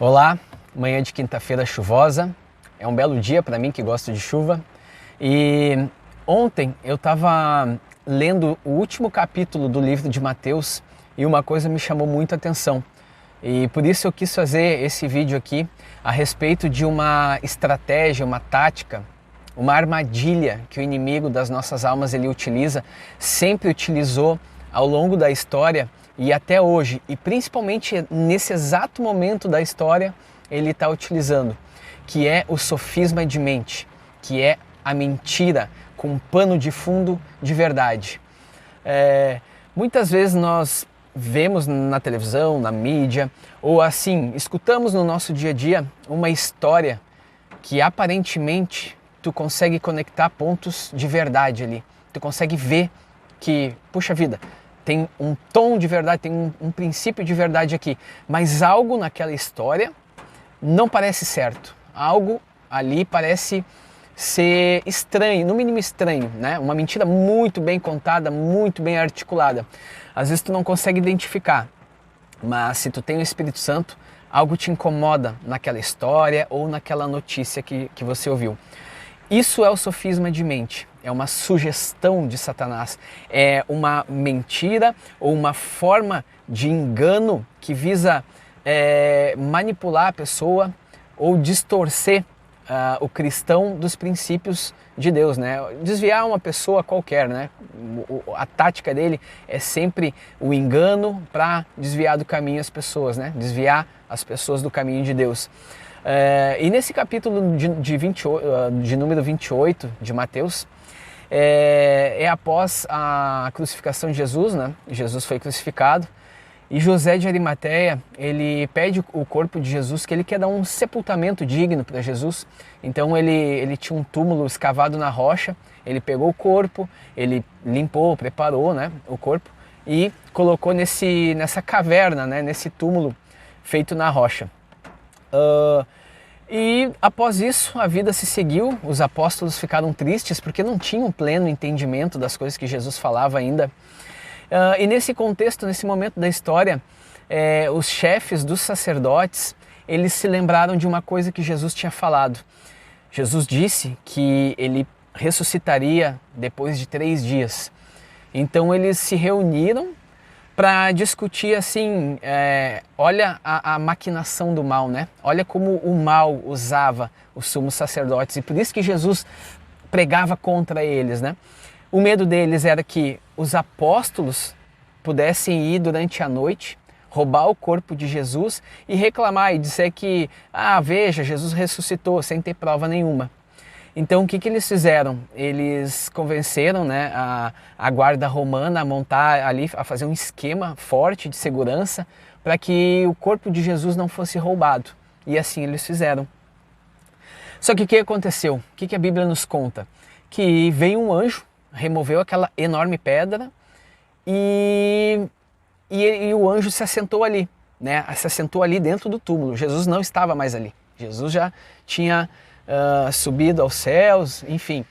Olá, manhã de quinta-feira chuvosa, é um belo dia para mim que gosto de chuva. E ontem eu estava lendo o último capítulo do livro de Mateus e uma coisa me chamou muito a atenção. E por isso eu quis fazer esse vídeo aqui a respeito de uma estratégia, uma tática, uma armadilha que o inimigo das nossas almas ele utiliza, sempre utilizou ao longo da história e até hoje, e principalmente nesse exato momento da história, ele está utilizando, que é o sofisma de mente, que é a mentira com um pano de fundo de verdade. Muitas vezes nós vemos na televisão, na mídia, ou assim, escutamos no nosso dia a dia uma história que aparentemente tu consegue conectar pontos de verdade ali. Tu consegue ver que, puxa vida, tem um tom de verdade, tem um princípio de verdade aqui, mas algo naquela história não parece certo. Algo ali parece ser estranho, no mínimo estranho, né? Uma mentira muito bem contada, muito bem articulada. Às vezes tu não consegue identificar, mas se tu tem o Espírito Santo, algo te incomoda naquela história ou naquela notícia que você ouviu. Isso é o sofisma de mente, é uma sugestão de Satanás, é uma mentira ou uma forma de engano que visa manipular a pessoa ou distorcer o cristão dos princípios de Deus, né? Desviar uma pessoa qualquer, né? A tática dele é sempre o engano para desviar do caminho as pessoas, né? Desviar as pessoas do caminho de Deus. E nesse capítulo de número 28 de Mateus, é após a crucificação de Jesus, né? Jesus foi crucificado e José de Arimateia, ele pede o corpo de Jesus, que ele quer dar um sepultamento digno para Jesus. Então ele tinha um túmulo escavado na rocha, ele pegou o corpo, ele limpou, preparou, né, o corpo e colocou nessa caverna, né, nesse túmulo feito na rocha. E após isso a vida se seguiu, os apóstolos ficaram tristes porque não tinham pleno entendimento das coisas que Jesus falava ainda. E nesse contexto, nesse momento da história, os chefes dos sacerdotes, eles se lembraram de uma coisa que Jesus tinha falado. Jesus disse que ele ressuscitaria depois de 3 dias. Então eles se reuniram para discutir assim, olha a maquinação do mal, né? Olha como o mal usava os sumos sacerdotes e por isso que Jesus pregava contra eles, né? O medo deles era que os apóstolos pudessem ir durante a noite, roubar o corpo de Jesus e reclamar e dizer que, veja, Jesus ressuscitou sem ter prova nenhuma. Então o que eles fizeram? Eles convenceram, né, a guarda romana a montar ali, a fazer um esquema forte de segurança para que o corpo de Jesus não fosse roubado. E assim eles fizeram. Só que o que aconteceu? O que a Bíblia nos conta? Que veio um anjo, removeu aquela enorme pedra e o anjo se assentou ali, né? Se assentou ali dentro do túmulo. Jesus não estava mais ali. Jesus já tinha subido aos céus, enfim.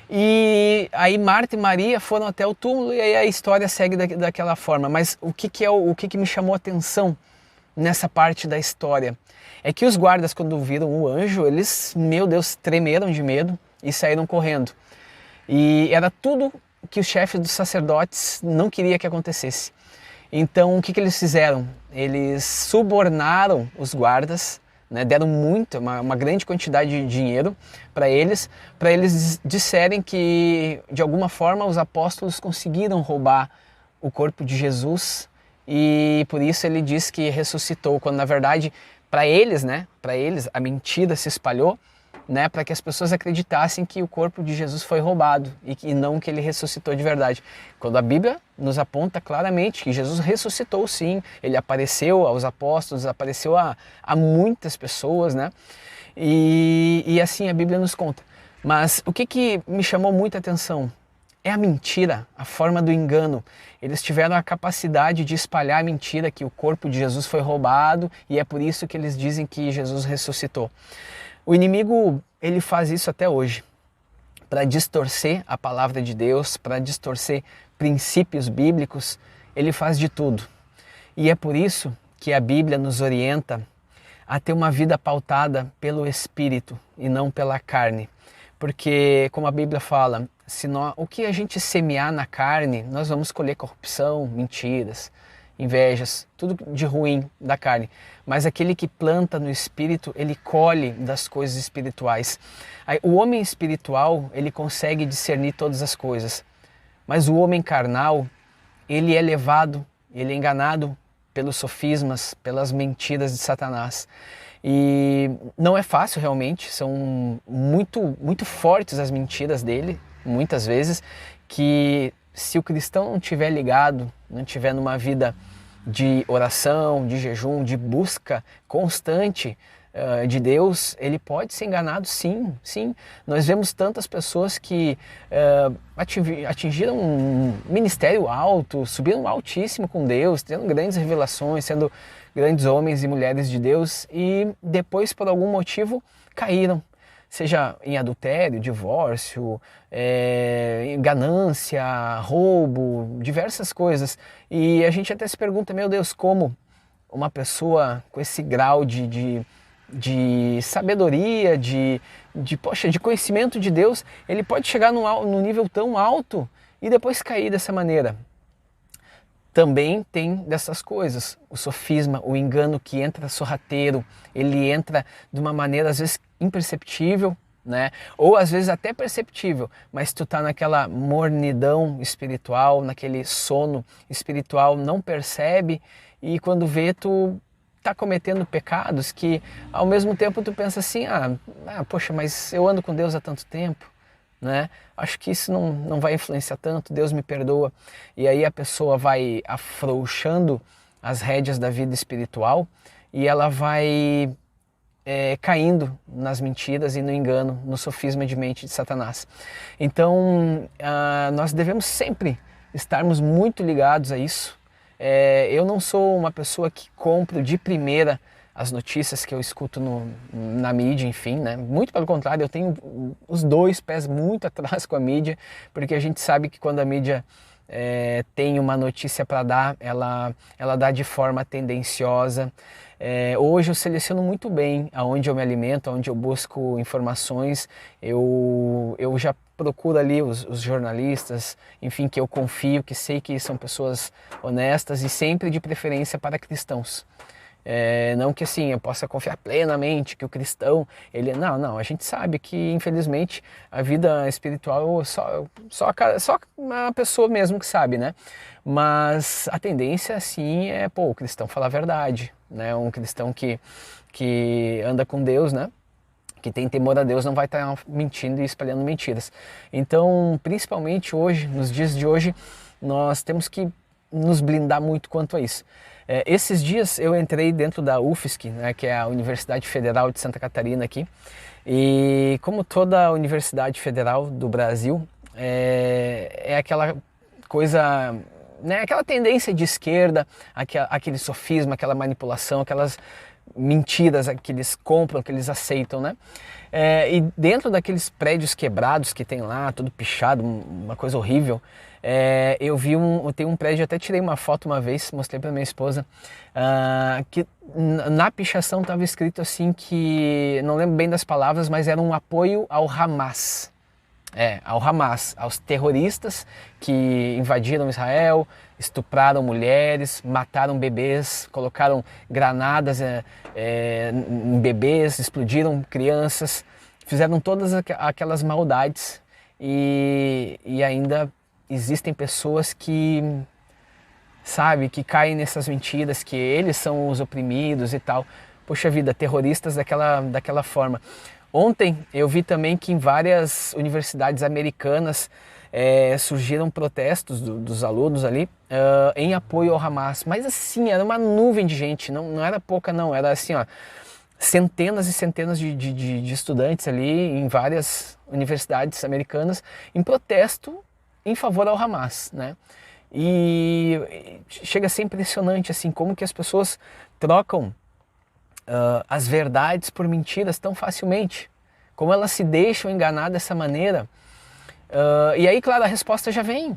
E aí Marta e Maria foram até o túmulo e aí a história segue daquela forma. Mas o que me chamou a atenção nessa parte da história é que os guardas, quando viram o anjo, eles, meu Deus, tremeram de medo e saíram correndo. E era tudo que os chefes dos sacerdotes não queriam que acontecesse. Então o que eles fizeram? Eles subornaram os guardas, né, deram uma grande quantidade de dinheiro para eles disserem que de alguma forma os apóstolos conseguiram roubar o corpo de Jesus e por isso ele diz que ressuscitou, quando na verdade para eles a mentira se espalhou, né, para que as pessoas acreditassem que o corpo de Jesus foi roubado e não que ele ressuscitou de verdade. Quando a Bíblia nos aponta claramente que Jesus ressuscitou sim, ele apareceu aos apóstolos, apareceu a muitas pessoas, né? E assim a Bíblia nos conta. Mas o que me chamou muita atenção é a mentira, a forma do engano. Eles tiveram a capacidade de espalhar a mentira que o corpo de Jesus foi roubado e é por isso que eles dizem que Jesus ressuscitou. O inimigo, ele faz isso até hoje, para distorcer a palavra de Deus, para distorcer princípios bíblicos, ele faz de tudo. E é por isso que a Bíblia nos orienta a ter uma vida pautada pelo Espírito e não pela carne. Porque, como a Bíblia fala, o que a gente semear na carne, nós vamos colher corrupção, mentiras, invejas, tudo de ruim da carne. Mas aquele que planta no Espírito, ele colhe das coisas espirituais. O homem espiritual, ele consegue discernir todas as coisas. Mas o homem carnal, ele é levado, ele é enganado pelos sofismas, pelas mentiras de Satanás. E não é fácil realmente, são muito fortes as mentiras dele, muitas vezes, que se o cristão não estiver ligado, não estiver numa vida de oração, de jejum, de busca constante de Deus, ele pode ser enganado, sim, sim. Nós vemos tantas pessoas que atingiram um ministério alto, subiram altíssimo com Deus, tendo grandes revelações, sendo grandes homens e mulheres de Deus e depois, por algum motivo, caíram. Seja em adultério, divórcio, ganância, roubo, diversas coisas. E a gente até se pergunta, meu Deus, como uma pessoa com esse grau de sabedoria, de conhecimento de Deus, ele pode chegar num nível tão alto e depois cair dessa maneira. Também tem dessas coisas, o sofisma, o engano que entra sorrateiro, ele entra de uma maneira às vezes imperceptível, né? Ou às vezes até perceptível, mas tu tá naquela mornidão espiritual, naquele sono espiritual, não percebe e quando vê tu tá cometendo pecados que ao mesmo tempo tu pensa assim, poxa, mas eu ando com Deus há tanto tempo, né? Acho que isso não vai influenciar tanto, Deus me perdoa. E aí a pessoa vai afrouxando as rédeas da vida espiritual e ela vai caindo nas mentiras e no engano, no sofisma de mente de Satanás. Então nós devemos sempre estarmos muito ligados a isso. Eu não sou uma pessoa que compro de primeira as notícias que eu escuto na mídia, enfim, né? Muito pelo contrário, eu tenho os dois pés muito atrás com a mídia, porque a gente sabe que quando a mídia tem uma notícia para dar, ela dá de forma tendenciosa. Hoje eu seleciono muito bem aonde eu me alimento, aonde eu busco informações, eu já procuro ali os jornalistas, enfim, que eu confio, que sei que são pessoas honestas e sempre de preferência para cristãos. Não que assim eu possa confiar plenamente que o cristão, não, a gente sabe que infelizmente a vida espiritual só uma pessoa mesmo que sabe, né? Mas a tendência sim o cristão falar a verdade, né? Um cristão que anda com Deus, né? Que tem temor a Deus não vai estar mentindo e espalhando mentiras. Então, principalmente hoje, nos dias de hoje, nós temos que nos blindar muito quanto a isso. Esses dias eu entrei dentro da UFSC, né, que é a Universidade Federal de Santa Catarina aqui, e como toda universidade federal do Brasil, é aquela coisa, né, aquela tendência de esquerda, aquele sofisma, aquela manipulação, aquelas mentiras que eles compram, que eles aceitam, né? E dentro daqueles prédios quebrados que tem lá, tudo pichado, uma coisa horrível, eu tenho um prédio, até tirei uma foto uma vez, mostrei para minha esposa, que na pichação estava escrito assim que, não lembro bem das palavras, mas era um apoio ao Hamas. Ao Hamas, aos terroristas que invadiram Israel, estupraram mulheres, mataram bebês, colocaram granadas em bebês, explodiram crianças, fizeram todas aquelas maldades e ainda existem pessoas que caem nessas mentiras, que eles são os oprimidos e tal. Poxa vida, terroristas daquela forma. Ontem eu vi também que em várias universidades americanas surgiram protestos dos alunos ali em apoio ao Hamas. Mas assim, era uma nuvem de gente, não era pouca não, era assim, ó, centenas e centenas de estudantes ali em várias universidades americanas em protesto em favor ao Hamas, né? E chega a ser impressionante assim, como que as pessoas trocam as verdades por mentiras tão facilmente, como elas se deixam enganar dessa maneira. E aí, claro, a resposta já vem,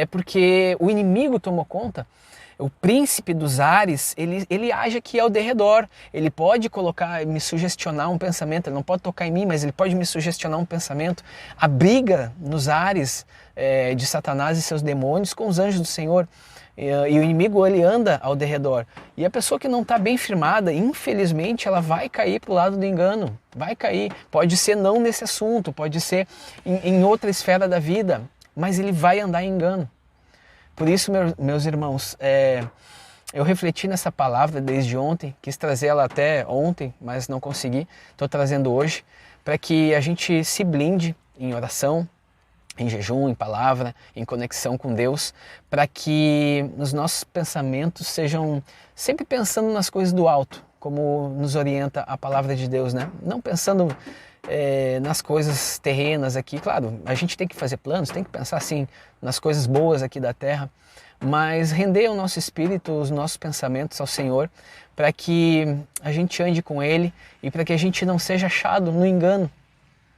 porque o inimigo tomou conta. O príncipe dos ares, ele age aqui ao derredor. Ele pode colocar, me sugestionar um pensamento, ele não pode tocar em mim, mas ele pode me sugestionar um pensamento. A briga nos ares de Satanás e seus demônios com os anjos do Senhor. E o inimigo, ele anda ao derredor. E a pessoa que não está bem firmada, infelizmente, ela vai cair para o lado do engano. Vai cair. Pode ser não nesse assunto, pode ser em outra esfera da vida, mas ele vai andar em engano. Por isso, meus irmãos, eu refleti nessa palavra desde ontem, quis trazer ela até ontem, mas não consegui. Estou trazendo hoje, para que a gente se blinde em oração, em jejum, em palavra, em conexão com Deus, para que os nossos pensamentos sejam sempre pensando nas coisas do alto, como nos orienta a palavra de Deus, né? Não pensando nas coisas terrenas aqui. Claro, a gente tem que fazer planos, tem que pensar assim nas coisas boas aqui da terra, mas render o nosso espírito, os nossos pensamentos ao Senhor, para que a gente ande com Ele e para que a gente não seja achado no engano,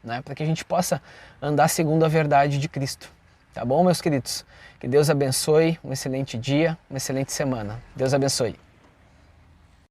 né? Para que a gente possa andar segundo a verdade de Cristo. Tá bom, meus queridos? Que Deus abençoe, um excelente dia, uma excelente semana. Deus abençoe.